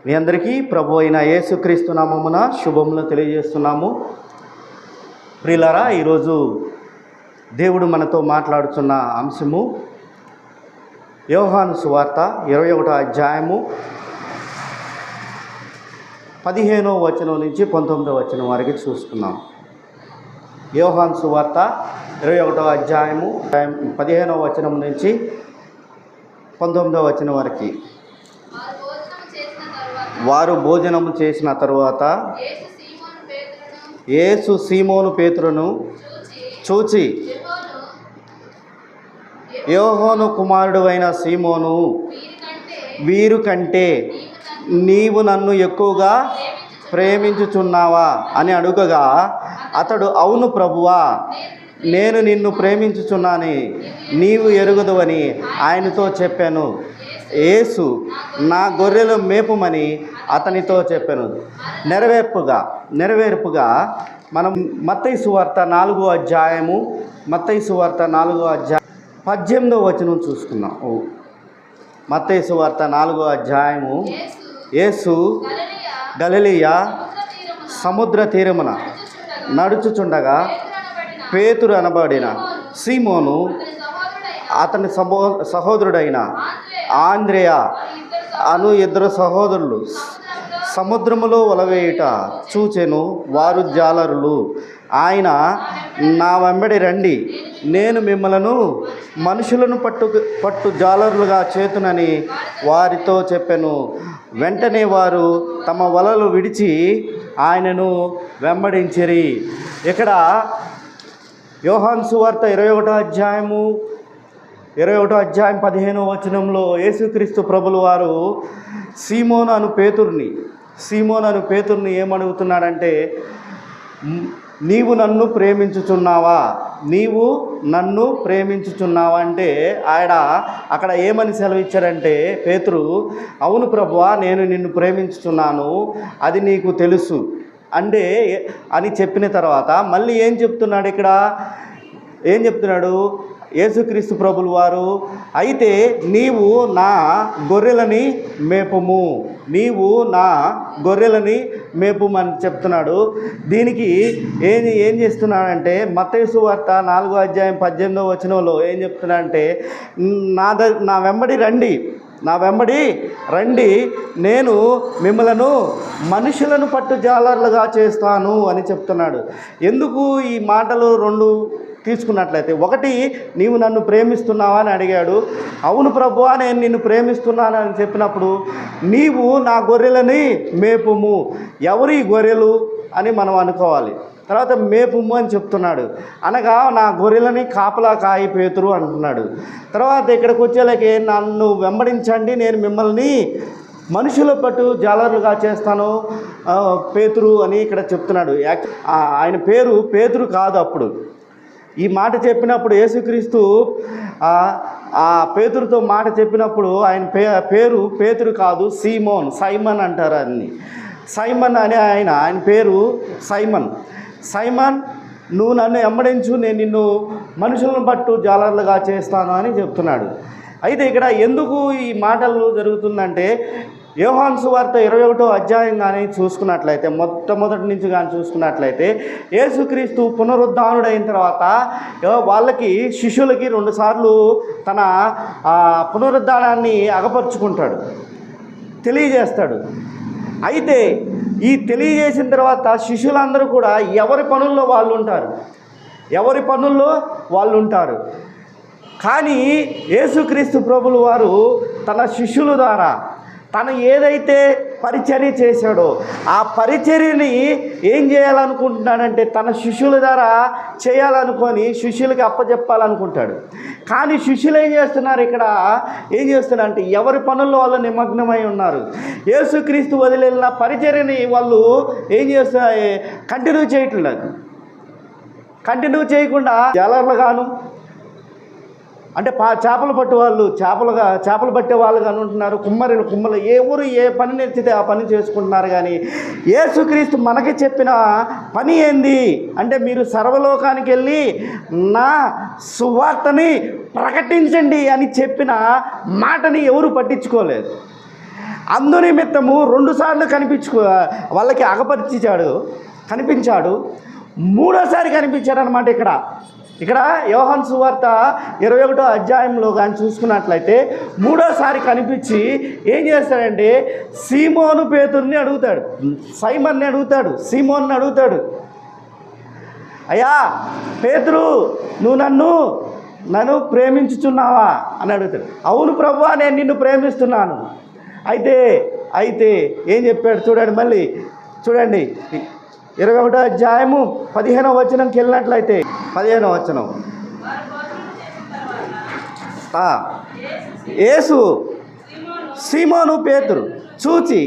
మీ అందరికీ ప్రభు అయిన యేసుక్రీస్తు నామమున శుభములు తెలియజేస్తున్నాము. ప్రియులారా, ఈరోజు దేవుడు మనతో మాట్లాడుతున్న అంశము యోహాను సువార్త 21వ అధ్యాయము 15వ వచనం నుంచి 19వ వచనం వరకు చూసుకున్నాం. యోహాను సువార్త 21వ అధ్యాయము 15వ వచనం నుంచి 19వ వచనం వరకు. వారు భోజనము చేసిన తరువాత యేసు సీమోను పేతురును చూచి, యోహాను కుమారుడు అయిన సీమోను, వీరు కంటే నీవు నన్ను ఎక్కువగా ప్రేమించుచున్నావా అని అడుగగా, అతడు అవును ప్రభువా, నేను నిన్ను ప్రేమించుచున్నాని నీవు ఎరుగుదువని ఆయనతో చెప్పాను. యేసు నా గొర్రెలు మేపుమని అతనితో చెప్పాను. నెరవేర్పుగా మనం మత్తయి సువార్త 4వ అధ్యాయము 18వ వచనం చూసుకున్నాం. మత్తయి సువార్త 4వ అధ్యాయము యేసు గలిలయ సముద్ర తీరమున నడుచుచుండగా పేతురు అనబడిన సీమోను, అతని సహోదరుడైన ఆంద్రేయ అను ఇద్దరు సహోదరులు సముద్రములో వలవేయుట చూచెను. వారు జాలరులు. ఆయన, నా వెంబడి రండి, నేను మిమ్మలను మనుషులను పట్టు జాలరులుగా చేతునని వారితో చెప్పాను. వెంటనే వారు తమ వలలు విడిచి ఆయనను వెంబడించిరి. ఇక్కడ యోహాను సువార్త 21వ అధ్యాయం 15వ వచనంలో యేసుక్రీస్తు ప్రభులు వారు సీమోను అను పేతుర్ని ఏమడుగుతున్నాడంటే, నీవు నన్ను ప్రేమించుచున్నావా అంటే అక్కడ ఏమని సెలవిచ్చారంటే, పేతురు, అవును ప్రభువా, నేను నిన్ను ప్రేమించుచున్నాను, అది నీకు తెలుసు అంటే అని చెప్పిన తర్వాత మళ్ళీ ఏం చెప్తున్నాడు యేసుక్రీస్తు ప్రభులు వారు, అయితే నీవు నా గొర్రెలని మేపుమని చెప్తున్నాడు. దీనికి ఏం చేస్తున్నాడంటే, మత్తయి సువార్త 4వ అధ్యాయం 18వ వచనంలో ఏం చెప్తున్నాడంటే, నా వెంబడి రండి, నేను మిమ్మలను మనుషులను పట్టు జాలర్లుగా చేస్తాను అని చెప్తున్నాడు. ఎందుకు ఈ మాటలు రెండు తీసుకున్నట్లయితే, ఒకటి, నీవు నన్ను ప్రేమిస్తున్నావా అని అడిగాడు. అవును ప్రభువా, నేను నిన్ను ప్రేమిస్తున్నాను అని చెప్పినప్పుడు, నీవు నా గొర్రెలని మేపుము. ఎవరి గొర్రెలు అని మనం అనుకోవాలి. తర్వాత మేపుము అని చెప్తున్నాడు, అనగా నా గొర్రెలని కాపలా కాయి పేతురు అంటున్నాడు. తర్వాత ఇక్కడికి వచ్చేలాగే, నన్ను వెంబడించండి, నేను మిమ్మల్ని మనుషుల పట్టు జాలర్లుగా చేస్తాను పేతురు అని ఇక్కడ చెప్తున్నాడు. ఆయన పేరు పేతురు కాదు. అప్పుడు ఈ మాట చెప్పినప్పుడు యేసుక్రీస్తు ఆ పేతురుతో మాట చెప్పినప్పుడు ఆయన పేరు పేతురు కాదు, సైమన్ అంటారు. అన్ని సైమన్ అని ఆయన పేరు సైమన్, నువ్వు నన్ను వెంబడించు, నేను నిన్ను మనుషులను పట్టు జాలర్లుగా చేస్తాను అని చెప్తున్నాడు. అయితే ఇక్కడ ఎందుకు ఈ మాటలు జరుగుతుందంటే, యోహాను సువార్త 21వ అధ్యాయం కానీ చూసుకున్నట్లయితే, మొట్టమొదటి నుంచి కానీ చూసుకున్నట్లయితే, యేసుక్రీస్తు పునరుద్ధానుడైన తర్వాత వాళ్ళకి శిష్యులకి 2 సార్లు తన పునరుద్ధానాన్ని అగపరుచుకుంటాడు, తెలియజేస్తాడు. అయితే ఈ తెలియజేసిన తర్వాత శిష్యులందరూ కూడా ఎవరి పనుల్లో వాళ్ళు ఉంటారు. కానీ యేసుక్రీస్తు ప్రభులు వారు తన శిష్యుల ద్వారా తను ఏదైతే పరిచర్య చేశాడో ఆ పరిచర్యని ఏం చేయాలనుకుంటున్నాడంటే, తన శిష్యుల ద్వారా చేయాలనుకొని శిష్యులకి అప్పచెప్పాలనుకుంటాడు. కానీ శిష్యులు ఏం చేస్తున్నారంటే, ఎవరి పనుల్లో వాళ్ళు నిమగ్నమై ఉన్నారు. యేసుక్రీస్తు వదిలిన పరిచర్యని వాళ్ళు ఏం చేస్తున్నారు, కంటిన్యూ చేయకుండా జాలర్లుగాను, అంటే చేపలు పట్టే వాళ్ళు కానీ ఉంటున్నారు, కుమ్మలు ఏ పని నేర్చితే ఆ పని చేసుకుంటున్నారు. కానీ యేసుక్రీస్తు మనకి చెప్పిన పని ఏంది అంటే, మీరు సర్వలోకానికి వెళ్ళి నా సువార్తని ప్రకటించండి అని చెప్పిన మాటని ఎవరు పట్టించుకోలేదు. అందునిమిత్తము 2 సార్లు వాళ్ళకి కనిపించాడు. 3వసారి కనిపించాడు అనమాట. ఇక్కడ యోహాను సువార్త 21వ అధ్యాయంలో కానీ చూసుకున్నట్లయితే 3వసారి కనిపించి ఏం చేస్తాడంటే సీమోను పేతురుని అడుగుతాడు, సీమోన్ని అడుగుతాడు, అయ్యా పేతురు, నువ్వు నన్ను ప్రేమించుచున్నావా అని అడుగుతాడు. అవును ప్రభువా, నేను నిన్ను ప్రేమిస్తున్నాను. అయితే ఏం చెప్పాడు చూడండి, మళ్ళీ చూడండి 21వ అధ్యాయము 15వ వచనంకి వెళ్ళినట్లయితే 15వ వచనం. యేసు సీమోను పేతురు చూచి,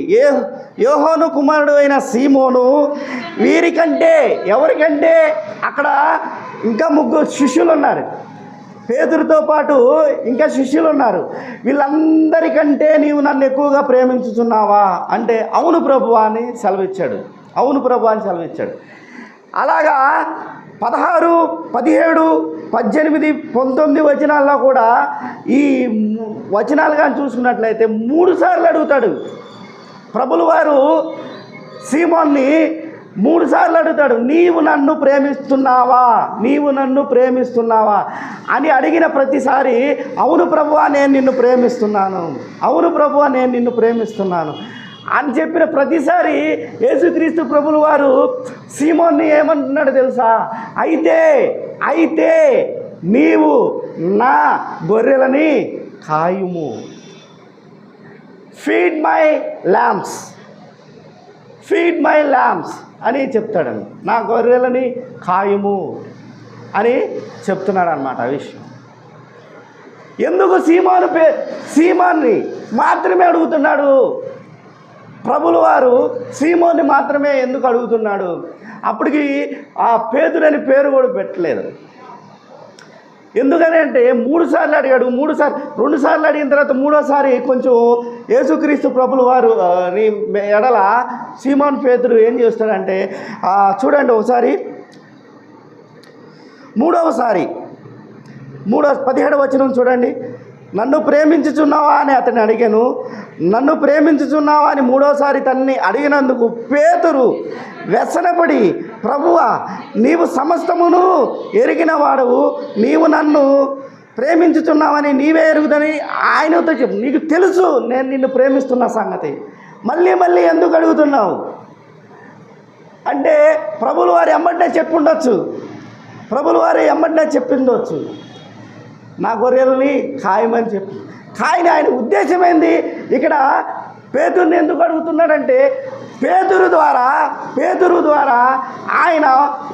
యోహాను కుమారుడు అయిన సీమోను, వీరికంటే ఎవరికంటే అక్కడ ఇంకా 3 శిష్యులు ఉన్నారు, పేతురుతో పాటు ఇంకా శిష్యులు ఉన్నారు. వీళ్ళందరికంటే నీవు నన్ను ఎక్కువగా ప్రేమించుచున్నావా అంటే అవును ప్రభువా అని సెలవిచ్చాడు. అలాగా 16, 17, 18, 19 వచనాల్లో కూడా ఈ వచనాలు కానీ చూసుకున్నట్లయితే 3 సార్లు అడుగుతాడు ప్రభులు వారు సీమోన్ని. 3 సార్లు అడుగుతాడు, నీవు నన్ను ప్రేమిస్తున్నావా అని అడిగిన ప్రతిసారి అవును ప్రభువా నేను నిన్ను ప్రేమిస్తున్నాను అని చెప్పిన ప్రతిసారి యేసుక్రీస్తు ప్రభులు వారు సీమోన్ని ఏమంటున్నాడు తెలుసా? అయితే నీవు నా గొర్రెలని కాయుము, ఫీడ్ మై ల్యాంప్స్ అని చెప్తాడని, నా గొర్రెలని కాయుము అని చెప్తున్నాడు అన్నమాట. ఆ విషయం ఎందుకు సీమోన్ని మాత్రమే అడుగుతున్నాడు ప్రభులు వారు? సీమోన్ని మాత్రమే ఎందుకు అడుగుతున్నాడు? అప్పటికి ఆ పేతురని పేరు కూడా పెట్టలేదు. ఎందుకని అంటే 3 సార్లు అడిగాడు. 2 సార్లు అడిగిన తర్వాత 3వసారి కొంచెం యేసుక్రీస్తు ప్రభులు వారు ఎడల సీమోన్ పేతురు ఏం చేస్తాడంటే చూడండి ఒకసారి 17వ వచనం చూడండి. నన్ను ప్రేమించుచున్నావా అని అతన్ని అడిగాను. నన్ను ప్రేమించుచున్నావా అని 3వసారి తన్ని అడిగినందుకు పేతురు వ్యసనపడి, ప్రభువా నీవు సమస్తమును ఎరిగిన వాడవు, నీవు నన్ను ప్రేమించుచున్నావని నీవే ఎరుగుదని ఆయనతో చెప్పు, నీకు తెలుసు నేను నిన్ను ప్రేమిస్తున్న సంగతి, మళ్ళీ ఎందుకు అడుగుతున్నావు అంటే ప్రభులు వారు ఎమ్మటనే చెప్పుండొచ్చు, చెప్పిండొచ్చు, నా గొర్రెలని ఖాయమని చెప్పి. కానీ ఆయన ఉద్దేశం ఏంది? ఇక్కడ పేతురుని ఎందుకు అడుగుతున్నాడంటే పేతురు ద్వారా ఆయన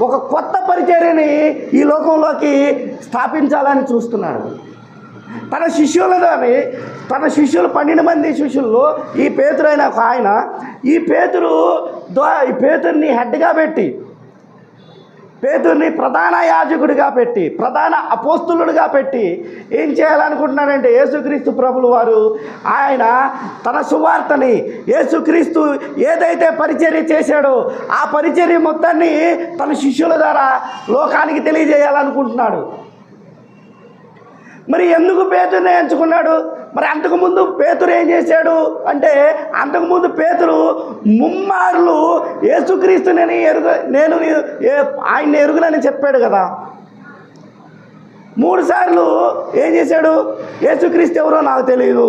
ఒక కొత్త పరిచర్యని ఈ లోకంలోకి స్థాపించాలని చూస్తున్నాడు. తన శిష్యులు 12 మంది శిష్యుల్లో ఈ పేతురు అయిన ఒక ఆయన ఈ పేతురుని హెడ్గా పెట్టి, పేతురుని ప్రధాన యాజకుడిగా పెట్టి, ప్రధాన అపోస్తులుడిగా పెట్టి ఏం చేయాలనుకుంటున్నాడంటే యేసుక్రీస్తు ప్రభులు వారు ఆయన తన సువార్తని, యేసుక్రీస్తు ఏదైతే పరిచర్య చేశాడో ఆ పరిచర్య మొత్తాన్ని తన శిష్యుల ద్వారా లోకానికి తెలియజేయాలనుకుంటున్నాడు. మరి ఎందుకు పేతురుని ఎంచుకున్నాడు? మరి అంతకుముందు పేతురు ఏం చేశాడు అంటే అంతకుముందు పేతురు ముమ్మార్లు యేసుక్రీస్తుని నేను ఆయన్ని ఎరుగునని చెప్పాడు కదా. 3 సార్లు ఏం చేశాడు? యేసుక్రీస్తు ఎవరో నాకు తెలియదు,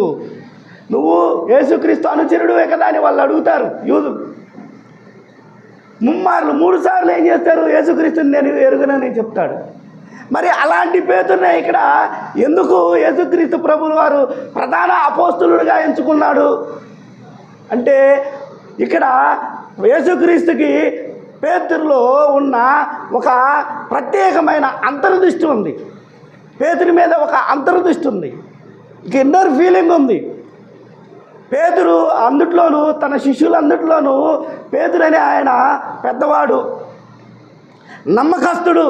నువ్వు యేసుక్రీస్తు అనుచరుడువే కదా అని వాళ్ళు అడుగుతారు యూదు. ముమ్మార్లు 3 సార్లు ఏం చేస్తారు? యేసుక్రీస్తుని నేను ఎరుగునని చెప్తాడు. మరి అలాంటి పేతురునే ఇక్కడ ఎందుకు యేసుక్రీస్తు ప్రభులు వారు ప్రధాన అపోస్తులుడిగా ఎంచుకున్నాడు అంటే ఇక్కడ యేసుక్రీస్తుకి పేతురులో ఉన్న ఒక ప్రత్యేకమైన అంతర్దృష్టి ఉంది. పేతురు మీద ఒక అంతర్దృష్టి ఉంది, ఇన్నర్ ఫీలింగ్ ఉంది. పేతురు అందుట్లోనూ తన శిష్యులందుట్లోనూ పేతురు అనే ఆయన పెద్దవాడు, నమ్మకస్తుడు,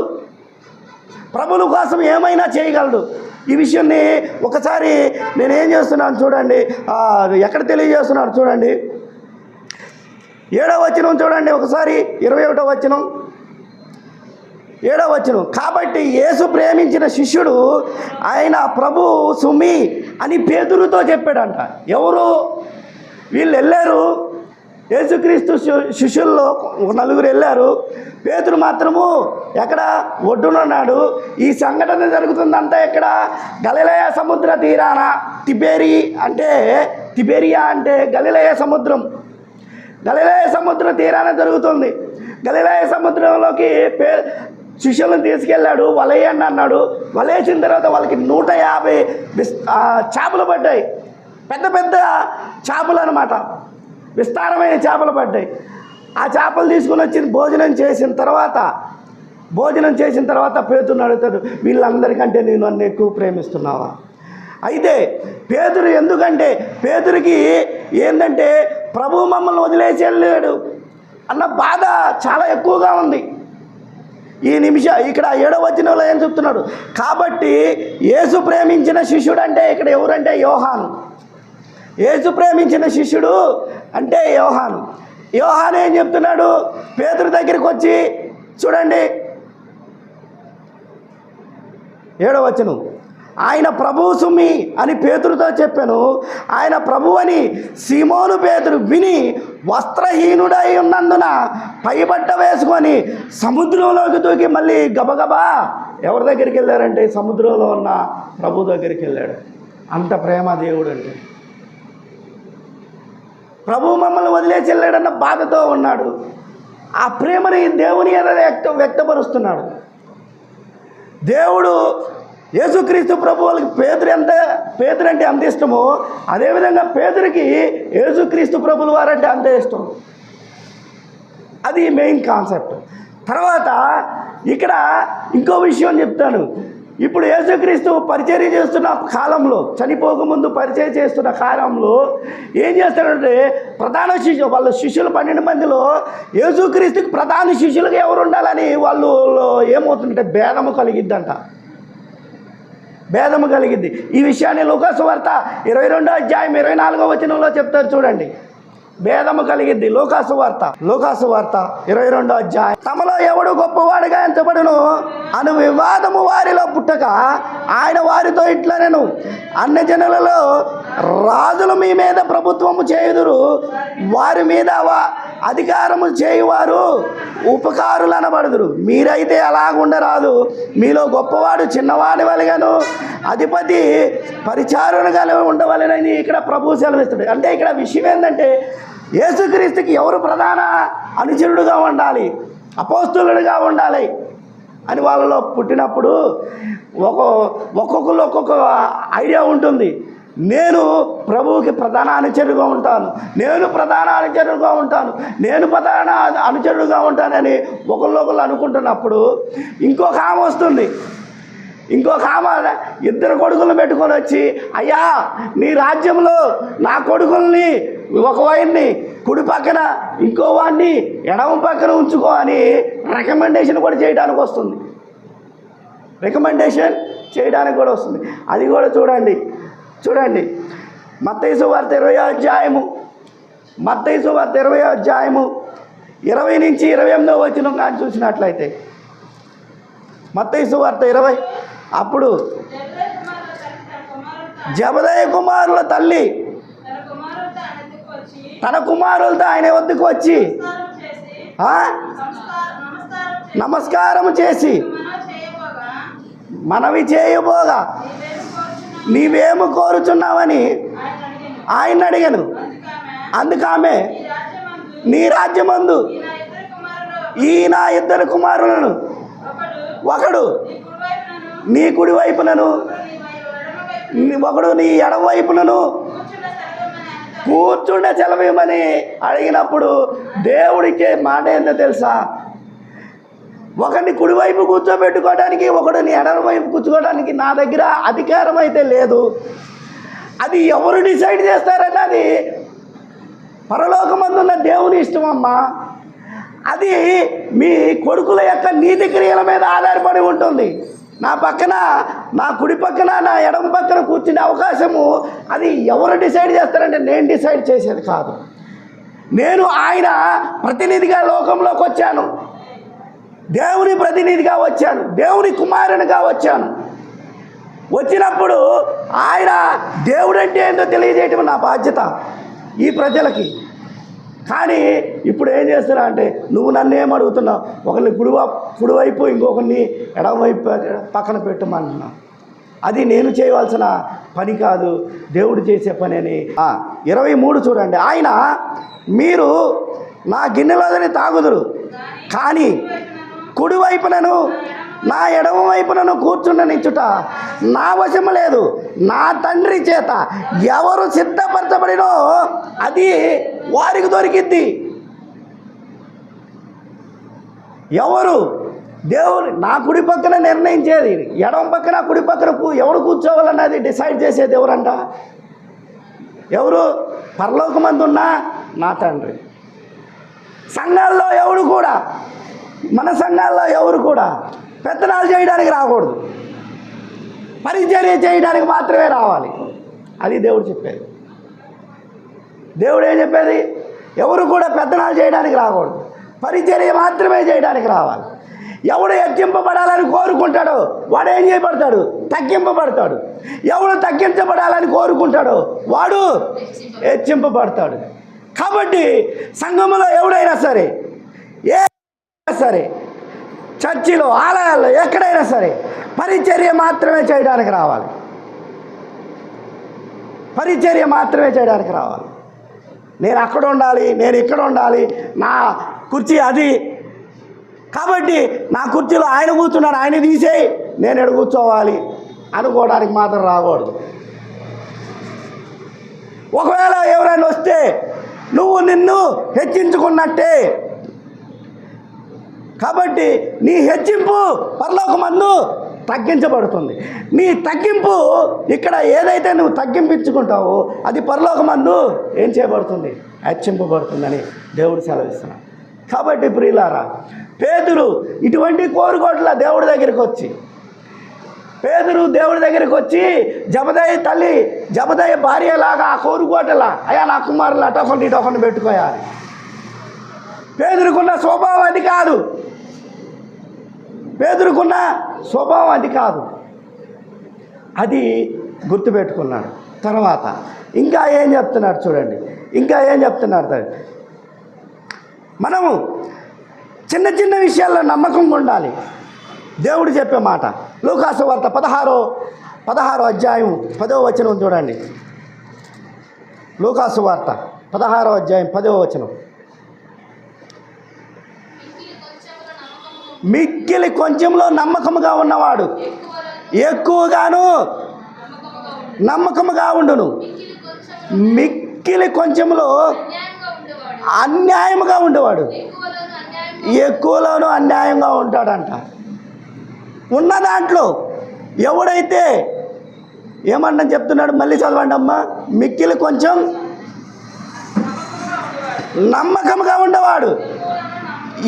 ప్రభుల కోసం ఏమైనా చేయగలడు. ఈ విషయాన్ని ఒకసారి నేనేం చేస్తున్నాను చూడండి, ఎక్కడ తెలియజేస్తున్నాడు చూడండి. 7వ వచనం చూడండి ఒకసారి, 21వ వచనం, 7వ వచనం. కాబట్టి యేసు ప్రేమించిన శిష్యుడు ఆయన ప్రభు సుమి అని పేతురుతో చెప్పాడంట. ఎవరు? వీళ్ళు వెళ్ళారు, యేసుక్రీస్తు శిష్యుల్లో నలుగురు వెళ్ళారు. పేతురు మాత్రము ఎక్కడ ఒడ్డునున్నాడు. ఈ సంఘటన జరుగుతుందంతా ఎక్కడ? గలిలయ సముద్ర తీరాన. తిబెరియా అంటే గలిలయ సముద్రం. గలిలయ సముద్ర తీరాన జరుగుతుంది. గలిలయ సముద్రంలోకి శిష్యులను తీసుకెళ్ళాడు, వలయండి అన్నాడు. వలేసిన తర్వాత వాళ్ళకి 150 చేపలు పడ్డాయి. పెద్ద పెద్ద చేపలు అన్నమాట, విస్తారమైన చేపలు పడ్డాయి. ఆ చేపలు తీసుకుని వచ్చి భోజనం చేసిన తర్వాత పేతురుని అడుగుతాడు, వీళ్ళందరికంటే నేను నన్ను ఎక్కువ ప్రేమిస్తున్నావా? అయితే పేతురు, ఎందుకంటే పేతురికి ఏంటంటే ప్రభువు మమ్మల్ని వదిలేసి వెళ్ళాడు అన్న బాధ చాలా ఎక్కువగా ఉంది. ఈ ఇక్కడ 7వ వచనంలో ఏం చెప్తున్నాడు? కాబట్టి యేసు ప్రేమించిన శిష్యుడు అంటే ఇక్కడ ఎవరంటే యోహాను. యేసు ప్రేమించిన శిష్యుడు అంటే యోహాను. యోహాను ఏం చెప్తున్నాడు? పేతురు దగ్గరికి వచ్చి చూడండి, 7వ వచనం, ఆయన ప్రభువు సుమి అని పేతురుతో చెప్పాను. ఆయన ప్రభు అని సీమోను పేతురు విని వస్త్రహీనుడై ఉన్నందున పైబట్ట వేసుకొని సముద్రంలోకి దూకి మళ్ళీ గబగబా ఎవరి దగ్గరికి వెళ్ళారంటే సముద్రంలో ఉన్న ప్రభు దగ్గరికి వెళ్ళాడు. అంత ప్రేమ దేవుడు అంటే. ప్రభు మమ్మల్ని వదిలేసి వెళ్ళాడన్న బాధతో ఉన్నాడు. ఆ ప్రేమని దేవుని వ్యక్తపరుస్తున్నాడు. దేవుడు యేసుక్రీస్తు ప్రభు వాళ్ళకి పేతురు అంటే అంత ఇష్టమో, అదేవిధంగా పేతురికి యేసుక్రీస్తు ప్రభుల వారంటే అంతే ఇష్టం. అది మెయిన్ కాన్సెప్ట్. తర్వాత ఇక్కడ ఇంకో విషయం చెప్తాను. ఇప్పుడు యేసుక్రీస్తు పరిచర్య చేస్తున్న కాలంలో, చనిపోకముందు పరిచర్య చేస్తున్న కాలంలో ఏం చేస్తాడంటే ప్రధాన శిష్యులు, వాళ్ళ శిష్యులు 12 మందిలో యేసుక్రీస్తుకి ప్రధాన శిష్యులుగా ఎవరు ఉండాలని వాళ్ళు ఏమవుతుందంటే భేదము కలిగిద్ది. ఈ విషయాన్ని లూకాసు వార్త 22వ అధ్యాయం 24వ వచనంలో చెప్తారు చూడండి. భేదము కలిగిద్ది. లూకాసు వార్త 22వ అధ్యాయం. తమలో ఎవడు గొప్పవాడుగా ఎంచబడును అను వివాదము వారిలో పుట్టక ఆయన వారితో ఇట్లనెను, అన్యజనులలో రాజులు మీ మీద ప్రభుత్వము చేయుదురు, వారి మీద అధికారము చేయువారు ఉపకారులు అనబడుదురు. మీరైతే అలాగుండరాదు. మీలో గొప్పవాడు చిన్నవాడి వలెను, అధిపతి పరిచారులుగా ఉండవలెనని ఇక్కడ ప్రభువు సెలవిస్తాడు. అంటే ఇక్కడ విషయం ఏంటంటే యేసుక్రీస్తుకి ఎవరు ప్రధాన అనుచరుడుగా ఉండాలి, అపోస్తులుడిగా ఉండాలి అని వాళ్ళలో పుట్టినప్పుడు ఒక్కొక్కరు ఒక్కొక్క ఐడియా ఉంటుంది. నేను ప్రభువుకి ప్రధాన అనుచరుడుగా ఉంటానని ఒకళ్ళు అనుకుంటున్నప్పుడు ఇంకొక ఆమె వస్తుంది. ఇంకొక ఆమె 2 కొడుకులను పెట్టుకొని వచ్చి, అయ్యా నీ రాజ్యంలో నా కొడుకుల్ని ఒక వాడిని కుడి పక్కన ఇంకో వాడిని ఎడమ పక్కన ఉంచుకో అని రికమెండేషన్ కూడా చేయడానికి వస్తుంది. అది కూడా చూడండి మత్తయి సువార్త 20వ అధ్యాయము 20 నుంచి 28వ వచనం కానీ చూసినట్లయితే, మత్తయి సువార్త 20, అప్పుడు జబదయి కుమారుల తల్లి తన కుమారులతో ఆయన వద్దకు వచ్చి నమస్కారం చేసి మనవి చేయబోగా నీవేమి కోరుచున్నావని ఆయన అడిగాను. అందుకామె నీ రాజ్యమందు ఈ నా 2 కుమారులను ఒకడు నీ కుడి వైపునను ఒకడు నీ ఎడమ వైపునను కూర్చుండే సెలవేమని అడిగినప్పుడు దేవుడిచ్చే మాట ఏంటో తెలుసా? ఒకరిని కుడివైపు కూర్చోబెట్టుకోవడానికి, ఒకడిని ఎడమ వైపు కూర్చోవడానికి నా దగ్గర అధికారం అయితే లేదు. అది ఎవరు డిసైడ్ చేస్తారని అది పరలోకమందున్న దేవుని ఇష్టం అమ్మా. అది మీ కొడుకుల యొక్క నీతి క్రియల మీద ఆధారపడి ఉంటుంది. నా పక్కన, నా కుడి పక్కన, నా ఎడమ పక్కన కూర్చునే అవకాశము అది ఎవరు డిసైడ్ చేస్తారంటే నేను డిసైడ్ చేసేది కాదు. నేను ఆయన ప్రతినిధిగా లోకంలోకి వచ్చాను, దేవుని ప్రతినిధిగా వచ్చాను, దేవుని కుమారునిగా వచ్చాను. వచ్చినప్పుడు ఆయన దేవుడు అంటే ఏంటో తెలియజేయటం నా బాధ్యత. ఈ ప్రజలకి. కానీ ఇప్పుడు ఏం చేస్తున్నా అంటే నువ్వు నన్ను ఏం అడుగుతున్నావు, ఒకరిని కుడివైపు ఇంకొకరిని ఎడమవైపు పక్కన పెట్టమంటున్నావు. అది నేను చేయవలసిన పని కాదు, దేవుడు చేసే పని అని. 23 చూడండి. ఆయన మీరు నా గిన్నెలోని తాగుదురు, కానీ కుడివైపునను నా ఎడమ వైపునను కూర్చుండనిచ్చుట నా వశము లేదు. నా తండ్రి చేత ఎవరు సిద్ధపరచబడినో అది వారికి దొరికిద్ది. ఎవరు దేవుడు నా కుడి పక్కన నిర్ణయించేది, ఎడమ పక్కన కుడి పక్కన ఎవరు కూర్చోవాలన్నది డిసైడ్ చేసేది ఎవరంట? ఎవరు? పరలోకమందున్న నా తండ్రి. సంఘాల్లో ఎవరు కూడా, మన సంఘాల్లో ఎవరు కూడా పెత్తనాలు చేయడానికి రాకూడదు, పరిచర్య చేయడానికి మాత్రమే రావాలి. అది దేవుడు చెప్పేది. దేవుడు ఏం చెప్పేది? ఎవరు కూడా పెత్తనాలు చేయడానికి రాకూడదు, పరిచర్య మాత్రమే చేయడానికి రావాలి. ఎవడు హెచ్చింపబడాలని కోరుకుంటాడో వాడు ఏం చేయబడతాడు? తగ్గింపబడతాడు. ఎవడు తగ్గించబడాలని కోరుకుంటాడో వాడు హెచ్చింపబడతాడు. కాబట్టి సంఘములో ఎవడైనా సరే, ఏ సరే, చర్చిలో, ఆలయాల్లో, ఎక్కడైనా సరే పరిచర్య మాత్రమే చేయడానికి రావాలి. పరిచర్య మాత్రమే చేయడానికి రావాలి. నేను అక్కడ ఉండాలి, నేను ఇక్కడ ఉండాలి, నా కుర్చీ అది, కాబట్టి నా కుర్చీలో ఆయన కూర్చున్నాడు, ఆయన తీసేయి, నేను ఎక్కడ కూర్చోవాలి అనుకోవడానికి మాత్రం రాకూడదు. ఒకవేళ ఎవరైనా వస్తే నువ్వు నిన్ను హెచ్చించుకున్నట్టే. కాబట్టి నీ హెచ్చింపు పరలోకమందు తగ్గించబడుతుంది. నీ తగ్గింపు ఇక్కడ ఏదైతే నువ్వు తగ్గింపించుకుంటావో అది పరలోకమందు ఏం చేయబడుతుంది? హెచ్చింపబడుతుందని దేవుడు సెలవిస్తున్నాడు. కాబట్టి ప్రియులారా, పేతురు ఇటువంటి కోరుకోట్ల దేవుడి దగ్గరికి వచ్చి, పేతురు దేవుడి దగ్గరికి వచ్చి జబదయి తల్లి, జబదయి భార్యలాగా ఆ కోరుకోటలా, అయ్యా నా కుమారులు అటొకటి ఇటొకటి పెట్టుకోయాలి. పేతురుకున్న స్వభావం అది కాదు. పేతురుకున్న స్వభావం అది కాదు. అది గుర్తుపెట్టుకున్నాడు. తర్వాత ఇంకా ఏం చెప్తున్నాడు చూడండి, ఇంకా ఏం చెప్తున్నాడు. మనము చిన్న చిన్న విషయాల్లో నమ్మకంగా ఉండాలి. దేవుడు చెప్పే మాట లూకాసు వార్త 16వ అధ్యాయం 10వ వచనం చూడండి. లూకాసు వార్త 16వ అధ్యాయం 10వ వచనం. మిక్కిలి కొంచెంలో నమ్మకముగా ఉన్నవాడు ఎక్కువగాను నమ్మకముగా ఉండును, మిక్కిలి కొంచెంలో అన్యాయముగా ఉండేవాడు ఎక్కువలోనూ అన్యాయంగా ఉంటాడంట. ఉన్న దాంట్లో ఎవడైతే ఏమన్నా చెప్తున్నాడు, మళ్ళీ చదవండి అమ్మా. మిక్కిలి కొంచెం నమ్మకంగా ఉండేవాడు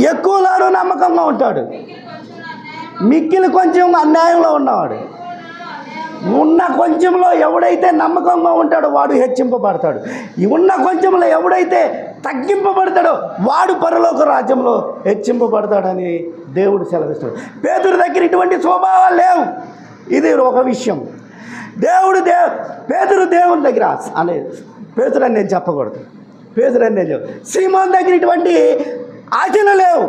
ఎక్కువలోనూ నమ్మకంగా ఉంటాడు, మిక్కిలి కొంచెం అన్యాయంలో ఉన్నవాడు. ఉన్న కొంచెంలో ఎవడైతే నమ్మకంగా ఉంటాడో వాడు హెచ్చింపబడతాడు. ఉన్న కొంచెంలో ఎవడైతే తగ్గింపబడతాడో వాడు పరలోక రాజ్యంలో హెచ్చింపబడతాడని దేవుడు సెలవిస్తాడు. పేతురు దగ్గర ఇటువంటి స్వభావాలు లేవు. ఇది ఒక విషయం. పేతురు దేవుని దగ్గర అనే పేతురు అని నేను చెప్పకూడదు, పేతురు అని నేను సీమోన్ దగ్గర ఇటువంటి ఆశలు లేవు.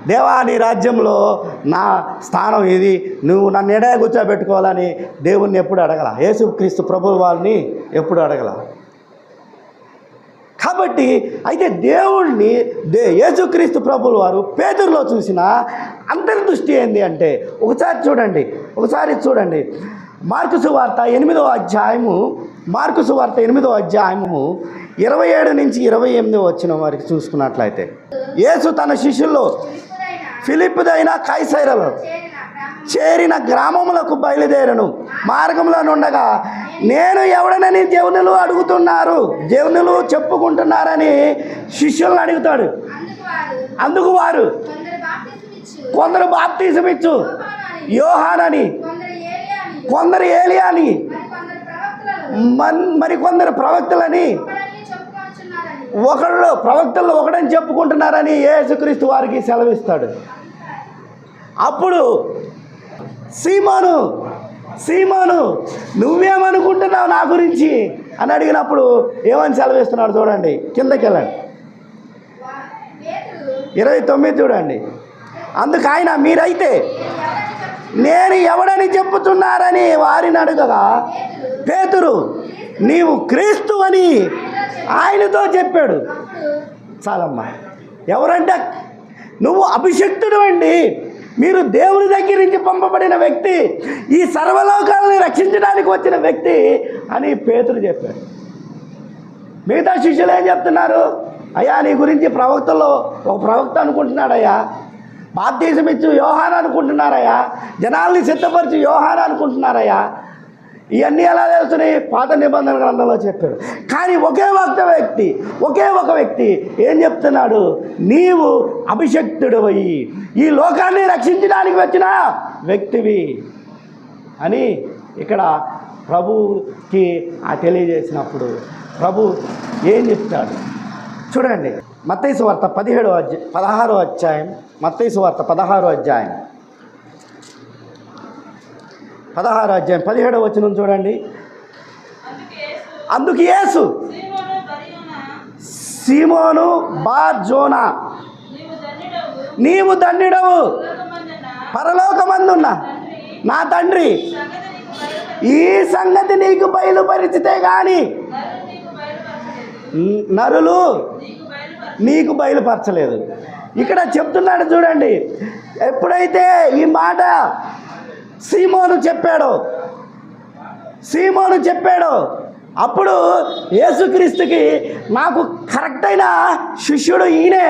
దేవా నీ రాజ్యంలో నా స్థానం ఇది, నువ్వు నన్ను ఎడ కూర్చోబెట్టుకోవాలని దేవుణ్ణి ఎప్పుడు అడగల, యేసుక్రీస్తు ప్రభువు వారిని ఎప్పుడు అడగల. కాబట్టి అయితే దేవుణ్ణి యేసుక్రీస్తు ప్రభువు వారు పేతురులో చూసిన అంతర్దృష్టి ఏంది అంటే, ఒకసారి చూడండి మార్కు సువార్త 8వ అధ్యాయము 27 నుంచి 28 వచ్చిన వారికి చూసుకున్నట్లయితే, యేసు తన శిష్యుల్లో ఫిలిప్పుదైన కైసైరలో చేరిన గ్రామములకు బయలుదేరను. మార్గంలో నుండగా నేను ఎవడనని దేవునులు అడుగుతున్నారు, దేవునులు చెప్పుకుంటున్నారని శిష్యులను అడుగుతాడు. అందుకు వారు కొందరు బాప్తిసం ఇచ్చు యోహానని, కొందరు ఏలియాని, మరి కొందరు ప్రవక్తలని, ఒకళ్ళు ప్రవక్తల్లో ఒకడని చెప్పుకుంటున్నారని యేసుక్రీస్తు వారికి సెలవిస్తాడు. అప్పుడు సీమోను నువ్వేమనుకుంటున్నావు నా గురించి అని అడిగినప్పుడు ఏమని సెలవిస్తున్నాడు చూడండి, కిందకి వెళ్ళండి 29 చూడండి. అందుకు ఆయన మీరైతే నేను ఎవడని చెప్పుతున్నారని వారిని అడగగా పేతురు నీవు క్రీస్తు అని ఆయనతో చెప్పాడు. చాలమ్మా. ఎవరంటే నువ్వు అభిషక్తుడు అండి, మీరు దేవుని దగ్గర నుంచి పంపబడిన వ్యక్తి, ఈ సర్వలోకాలని రక్షించడానికి వచ్చిన వ్యక్తి అని పేతురు చెప్పాడు. మిగతా శిష్యులు ఏం చెప్తున్నారు? అయ్యా నీ గురించి ప్రవక్తలో ఒక ప్రవక్త అనుకుంటున్నాడయ్యా, బాప్తిసం ఇచ్చు యోహాను అనుకుంటున్నారయ్యా, జనాల్ని సిద్ధపరిచి యోహాను అనుకుంటున్నారయ్యా. ఇవన్నీ ఎలా తెలుస్తున్నాయి? పాత నిబంధన గ్రంథంలో చెప్పాడు. కానీ ఒకే ఒక వ్యక్తి ఏం చెప్తున్నాడు? నీవు అభిషక్తుడివయి ఈ లోకాన్ని రక్షించడానికి వచ్చిన వ్యక్తివి అని ఇక్కడ ప్రభుకి తెలియజేసినప్పుడు ప్రభు ఏం చెప్తాడు చూడండి. మత్తయి సువార్త 16వ అధ్యాయం, మత్తయి సువార్త 16వ అధ్యాయం 17వ వచనం చూడండి. అందుకు యేసు సీమోను బార్జోనా నీవు ధన్యుడవు, పరలోకమందున్న నా తండ్రి ఈ సంగతి నీకు బయలుపరిచితే గాని నరులు నీకు బయలుపరచలేదు. ఇక్కడ చెప్తున్నాడు చూడండి. ఎప్పుడైతే ఈ మాట సీమోను చెప్పాడో అప్పుడు యేసుక్రీస్తుకి నాకు కరెక్ట్ అయిన శిష్యుడు ఈయనే,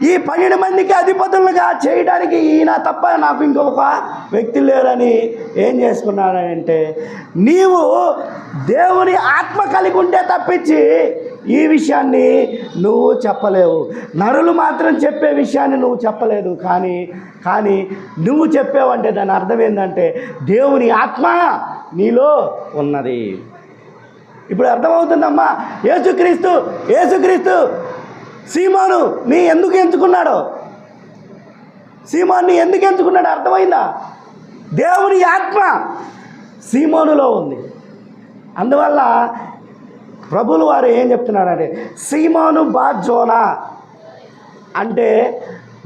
ఈ 12 మందికి అధిపతులుగా చేయడానికి ఈయన తప్ప నాకు ఇంకొక వ్యక్తి లేరని ఏం చేసుకున్నాడంటే, నీవు దేవుని ఆత్మ కలిగి ఉంటే తప్పించి ఈ విషయాన్ని నువ్వు చెప్పలేవు. నరులు మాత్రం చెప్పే విషయాన్ని నువ్వు చెప్పలేదు, కానీ నువ్వు చెప్పావంటే దాని అర్థం ఏంటంటే దేవుని ఆత్మ నీలో ఉన్నది. ఇప్పుడు అర్థమవుతుందమ్మా. యేసుక్రీస్తు సీమోను ఎందుకు ఎంచుకున్నాడో, సీమోన్ని ఎందుకు ఎంచుకున్నాడో అర్థమైందా? దేవుని ఆత్మ సీమోనులో ఉంది. అందువల్ల ప్రభువులు వారు ఏం చెప్తున్నాడంటే సీమోను బార్జోనా అంటే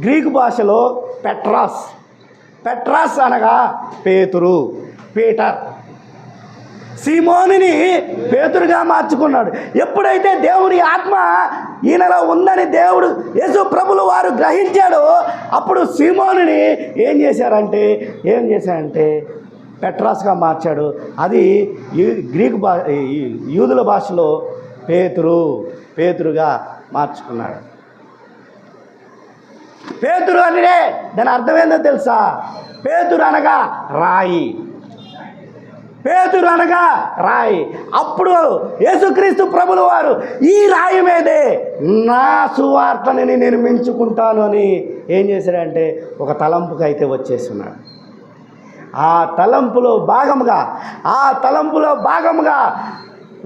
గ్రీకు భాషలో పెట్రాస్ అనగా పేతురు, పీటర్. సీమోనుని పేతురుగా మార్చుకున్నాడు. ఎప్పుడైతే దేవుని ఆత్మ ఈయనలో ఉందని దేవుడు యేసు ప్రభులు వారు గ్రహించాడో అప్పుడు సీమోనుని ఏం చేశారంటే పెట్రాస్గా మార్చాడు. అది గ్రీకు యూదుల భాషలో పేతురుగా మార్చుకున్నాడు. పేతురు అంటే దాని అర్థం ఏందో తెలుసా? పేతురు అనగా రాయి. అప్పుడు యేసుక్రీస్తు ప్రభుల వారు ఈ రాయి మీదే నా సువార్తని నిర్మించుకుంటాను అని ఏం చేశాడంటే ఒక తలంపుకైతే వచ్చేస్తున్నాడు. ఆ తలంపులో భాగముగా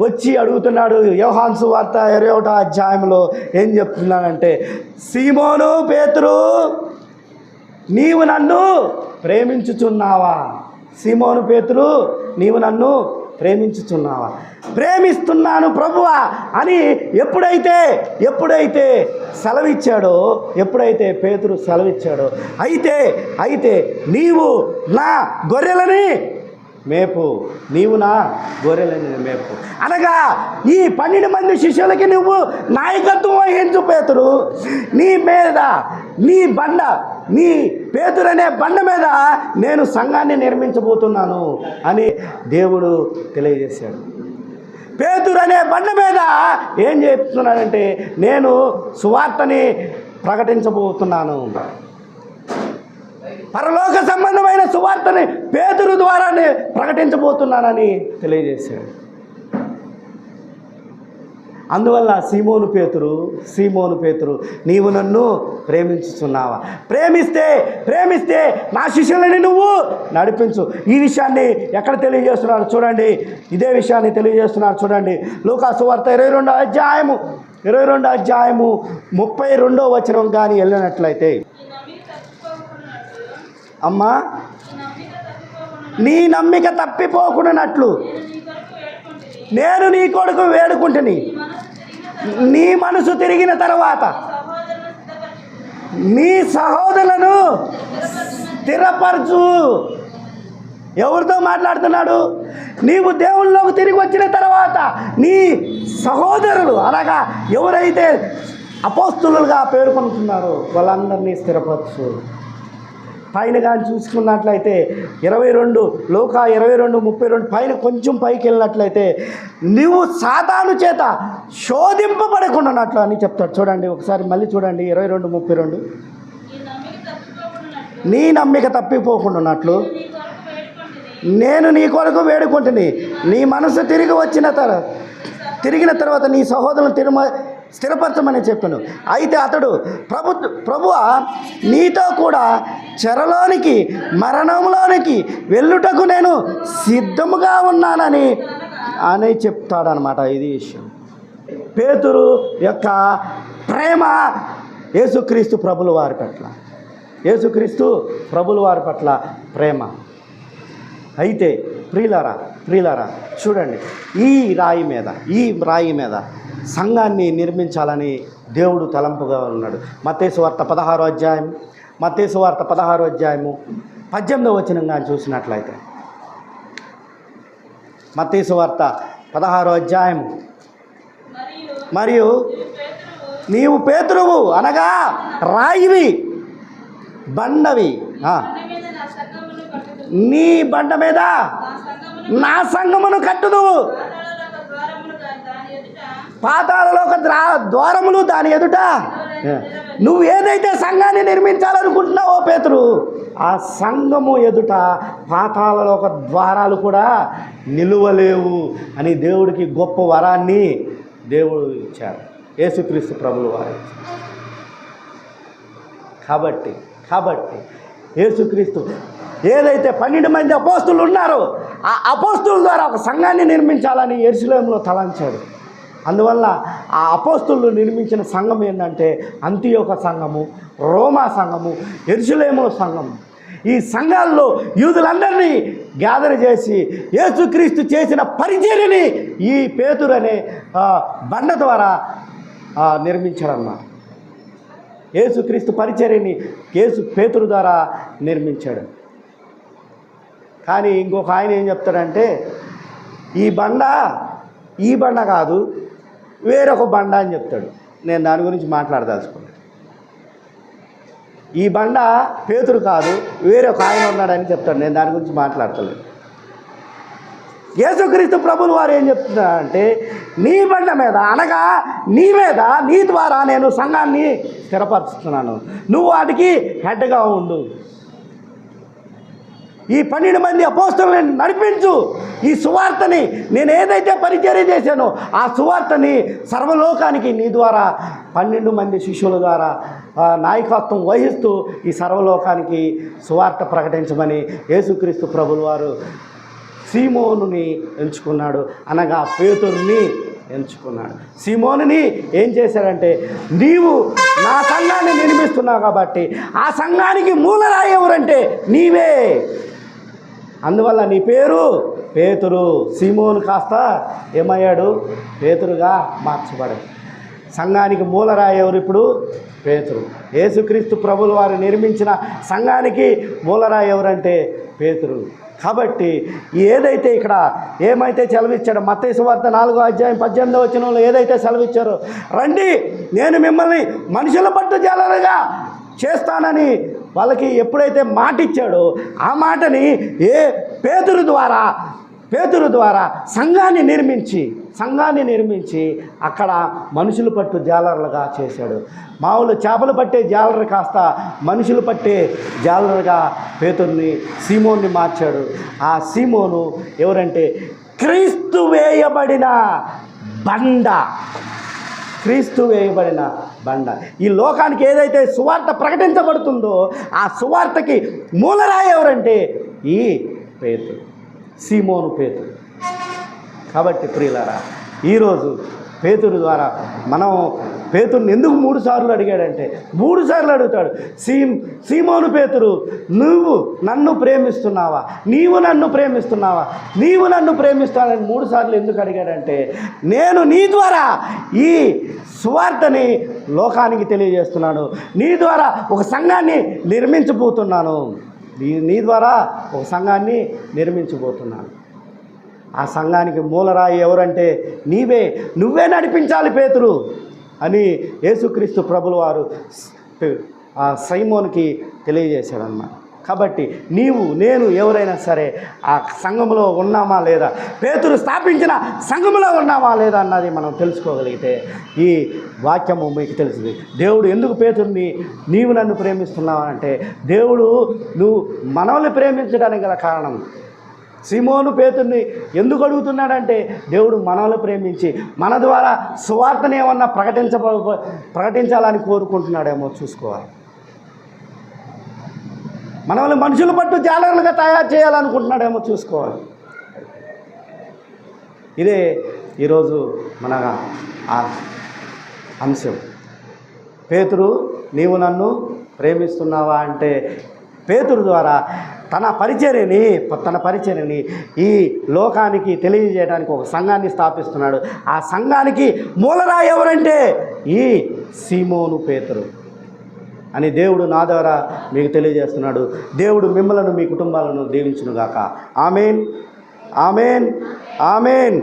వచ్చి అడుగుతున్నాడు. యోహాను సువార్త 21వ అధ్యాయంలో ఏం చెప్తున్నానంటే, సీమోను పేతురు నీవు నన్ను ప్రేమించుచున్నావా? సీమోను పేతురు నీవు నన్ను ప్రేమించుచున్నావా? ప్రేమిస్తున్నాను ప్రభువా అని ఎప్పుడైతే సెలవిచ్చాడో, ఎప్పుడైతే పేతురు సెలవిచ్చాడో, అయితే నీవు నా గొర్రెలని మేపు, అనగా ఈ 12 మంది శిష్యులకి నువ్వు నాయకత్వం వహించు పేతురు. నీ పేతురు అనే బండ మీద నేను సంఘాన్ని నిర్మించబోతున్నాను అని దేవుడు తెలియజేశాడు. పేతురు అనే బండ మీద ఏం చెప్తున్నాడంటే నేను సువార్తని ప్రకటించబోతున్నాను, పరలోక సంబంధమైన సువార్తని పేతురు ద్వారానే ప్రకటించబోతున్నానని తెలియజేశాడు. అందువల్ల సీమోను పేతురు నీవు నన్ను ప్రేమించుచున్నావా? ప్రేమిస్తే నా శిష్యులని నువ్వు నడిపించు. ఈ విషయాన్ని ఎక్కడ తెలియజేస్తున్నారు చూడండి. ఇదే విషయాన్ని తెలియజేస్తున్నారు చూడండి. లూకా సువార్త 22వ అధ్యాయము 32వ వచనం కానీ వెళ్ళినట్లయితే, అమ్మా నీ నమ్మిక తప్పిపోకున్నట్లు నేను నీ కొరకు వేడుకుంటుని, నీ మనసు తిరిగిన తర్వాత నీ సహోదరులను స్థిరపరచు. ఎవరితో మాట్లాడుతున్నాడు? నీవు దేవుళ్ళలోకి తిరిగి వచ్చిన తర్వాత నీ సహోదరులు అనగా ఎవరైతే అపోస్తులుగా పేర్కొంటున్నారో వాళ్ళందరినీ స్థిరపరచు. పైన కానీ చూసుకున్నట్లయితే 22 లోకా 22:32 పైన కొంచెం పైకి వెళ్ళినట్లయితే నువ్వు సాతాను చేత శోధింపబడకుండానట్లు అని చెప్తాడు. చూడండి ఒకసారి మళ్ళీ చూడండి 22:32. నీ నమ్మిక తప్పిపోకుండానట్లు నేను నీ కొరకు వేడుకుంటుని, నీ మనసు తిరిగిన తర్వాత నీ సహోదరులను స్థిరపరచమని చెప్పాను. అయితే అతడు ప్రభువా నీతో కూడా చెరలోనికి మరణంలోనికి వెళ్ళుటకు నేను సిద్ధముగా ఉన్నానని చెప్తాడనమాట. ఇది విషయం. పేతురు యొక్క ప్రేమ యేసుక్రీస్తు ప్రభుల వారి పట్ల, యేసుక్రీస్తు ప్రభుల వారి పట్ల ప్రేమ. అయితే ప్రియులారా చూడండి, ఈ రాయి మీద సంఘాన్ని నిర్మించాలని దేవుడు తలంపుగా ఉన్నాడు. మత్తయి సువార్త 16వ అధ్యాయము 18వ వచనం కానీ చూసినట్లయితే, మత్తయి సువార్త 16వ అధ్యాయము, మరియు నీవు పేతురువు అనగా రాయివి, బండవి, నీ బండ మీద నా సంఘమును కట్టుదు, పాతాళలోక ద్వారములు దాని ఎదుట. నువ్వు ఏదైతే సంఘాన్ని నిర్మించాలనుకుంటున్నావో పేతురు, ఆ సంఘము ఎదుట పాతాళలోక ద్వారాలు కూడా నిలువలేవు అని దేవుడికి గొప్ప వరాన్ని దేవుడు ఇచ్చారు, యేసుక్రీస్తు ప్రభులు వారు. కాబట్టి యేసుక్రీస్తు ఏదైతే 12 మంది అపోస్తులు ఉన్నారో ఆ అపోస్తుల ద్వారా ఒక సంఘాన్ని నిర్మించాలని యెరూషలేములో తలంచాడు. అందువల్ల ఆ అపోస్తులు నిర్మించిన సంఘం ఏంటంటే అంతియోక సంఘము, రోమా సంఘము, యెరూషలేములో సంఘము. ఈ సంఘాల్లో యూదులందరినీ గ్యాదర్ చేసి యేసుక్రీస్తు చేసిన పరిచర్యని ఈ పేతురు అనే బండ ద్వారా నిర్మించాడన్నమాట. యేసుక్రీస్తు పరిచర్యని పేతురు ద్వారా నిర్మించాడు. కానీ ఇంకొక ఆయన ఏం చెప్తాడంటే ఈ బండ కాదు వేరొక బండ అని చెప్తాడు. నేను దాని గురించి మాట్లాడదలుచుకున్నాను. ఈ బండ పేతురు కాదు వేరొక ఆయన ఉన్నాడని చెప్తాడు. నేను దాని గురించి మాట్లాడతలేదు. యేసుక్రీస్తు ప్రభులు వారు ఏం చెప్తున్నారంటే నీ బండ మీద అనగా నీ ద్వారా నేను సంఘాన్ని స్థిరపరుస్తున్నాను, నువ్వు వాటికి హెడ్గా ఉండు. ఈ 12 మంది అపోస్తలులను నడిపించు. ఈ సువార్తని నేను ఏదైతే పరిచర్య చేశానో ఆ సువార్తని సర్వలోకానికి నీ ద్వారా 12 మంది శిష్యుల ద్వారా నాయకత్వం వహిస్తూ ఈ సర్వలోకానికి సువార్త ప్రకటించమని యేసుక్రీస్తు ప్రభుల వారు సీమోనుని ఎంచుకున్నాడు, అనగా పేతురుని ఎంచుకున్నాడు. సీమోనుని ఏం చేశాడంటే నీవు నా సంఘాన్ని నిర్మిస్తున్నావు కాబట్టి ఆ సంఘానికి మూలరాయి ఎవరంటే నీవే, అందువల్ల నీ పేరు పేతురు. సీమోను కాస్త ఏమయ్యాడు? పేతురుగా మార్చబడాడు. సంఘానికి మూలరాయి ఎవరు ఇప్పుడు? పేతురు. యేసుక్రీస్తు ప్రభులు వారు నిర్మించిన సంఘానికి మూలరాయి ఎవరంటే పేతురు. కాబట్టి ఏదైతే ఇక్కడ ఏమైతే సెలవిచ్చాడో మత్తయి సువార్త 4వ అధ్యాయం 18వ వచనంలో ఏదైతే సెలవిచ్చారో, రండి నేను మిమ్మల్ని మనుషుల పట్టుజాలరుగా చేస్తానని వాళ్ళకి ఎప్పుడైతే మాట ఇచ్చాడో ఆ మాటని పేతురు ద్వారా సంఘాన్ని నిర్మించి అక్కడ మనుషులు పట్టు జాలర్లుగా చేశాడు. మామూలు చేపలు పట్టే జాలరు కాస్త మనుషులు పట్టే జాలరుగా పేతుర్ని సీమోన్ని మార్చాడు. ఆ సీమోను ఎవరంటే క్రీస్తు వేయబడిన బండ. ఈ లోకానికి ఏదైతే సువార్త ప్రకటించబడుతుందో ఆ సువార్తకి మూలరాయి ఎవరంటే ఈ పేతురు, సీమోను పేతురు. కాబట్టి ప్రియులారా, ఈరోజు పేతురు ద్వారా మనం పేతురుని ఎందుకు 3 సార్లు అడిగాడంటే 3 సార్లు అడుగుతాడు. సీమోను పేతురు, నువ్వు నన్ను ప్రేమిస్తున్నావా, నీవు నన్ను ప్రేమిస్తున్నావా, నీవు నన్ను ప్రేమిస్తానని 3 సార్లు ఎందుకు అడిగాడంటే, నేను నీ ద్వారా ఈ సువార్తని లోకానికి తెలియజేస్తున్నాను, నీ ద్వారా ఒక సంఘాన్ని నిర్మించబోతున్నాను, నీ ద్వారా ఒక సంఘాన్ని నిర్మించబోతున్నాను. ఆ సంఘానికి మూలరాయి ఎవరంటే నువ్వే నడిపించాలి పేతురు అని యేసుక్రీస్తు ప్రభుల వారు ఆ సైమోనికి తెలియజేశాడన్నమాట. కాబట్టి నేను ఎవరైనా సరే ఆ సంఘంలో ఉన్నామా లేదా, పేతురు స్థాపించిన సంఘంలో ఉన్నామా లేదా అన్నది మనం తెలుసుకోగలిగితే ఈ వాక్యము మీకు తెలుస్తుంది. దేవుడు ఎందుకు పేతురుని నీవు నన్ను ప్రేమిస్తున్నావు అంటే, దేవుడు నువ్వు మనల్ని ప్రేమించడానికి గల కారణం. సీమోను పేతుర్ని ఎందుకు అడుగుతున్నాడంటే, దేవుడు మనల్ని ప్రేమించి మన ద్వారా సువార్తను ఏమన్నా ప్రకటించాలని కోరుకుంటున్నాడేమో చూసుకోవాలి. మనల్ని మనుషుల పట్టు జాలర్లుగా తయారు చేయాలనుకుంటున్నాడేమో చూసుకోవాలి. ఇదే ఈరోజు మన అంశం. పేతురు నీవు నన్ను ప్రేమిస్తున్నావా అంటే, పేతురు ద్వారా తన పరిచర్యని ఈ లోకానికి తెలియజేయడానికి ఒక సంఘాన్ని స్థాపిస్తున్నాడు. ఆ సంఘానికి మూలరాయి ఎవరంటే ఈ సీమోను పేతురు అని దేవుడు నా ద్వారా మీకు తెలియజేస్తున్నాడు. దేవుడు మిమ్మలను మీ కుటుంబాలను దీవించునుగాక. ఆమేన్, ఆమేన్, ఆమేన్.